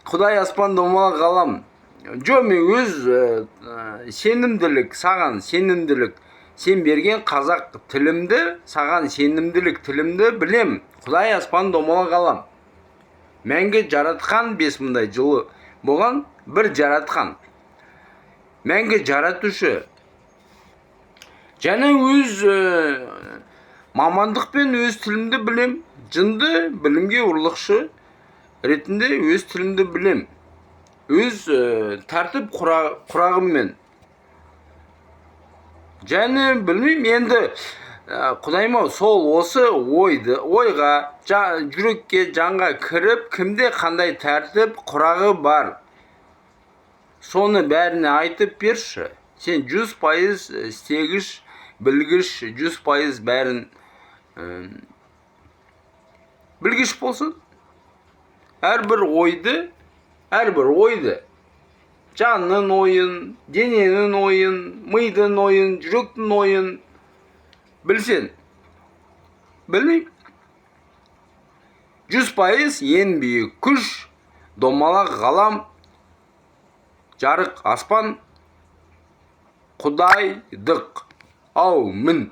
Құдай аспан домалақ ғалам. Жо, мен өз сенімділік, саған сенімділік. Сен берген қазақ тілімді, саған сенімділік тілімді білем. Құдай аспан домалақ ғалам. Мәңгі жаратқан 5000 жылы болған бір жаратқан. Мәңгі жаратушы. Және өз мамандықпен өз тілімді білем. Жынды білімге ұрлықшы ретінде өз тілімді білем. Өз тәртіп құрағыммен. Және білмейм, енді Құдайым-ау, сол осы ойға, жүрекке, жанға кіріп, кімде қандай тәртіп құрағы бар. Соны бәріне айтып берші. Сен 100% істегіш, білгіш, 100% бәрін білгіш болсын. Әрбір ойды, жанның ойын, дененің ойын, мидың ойын, жүректің ойын білсен. Білмейм. 100% ең биік күш, домалақ ғалам, жарық аспан, Құдайдық. Аумин.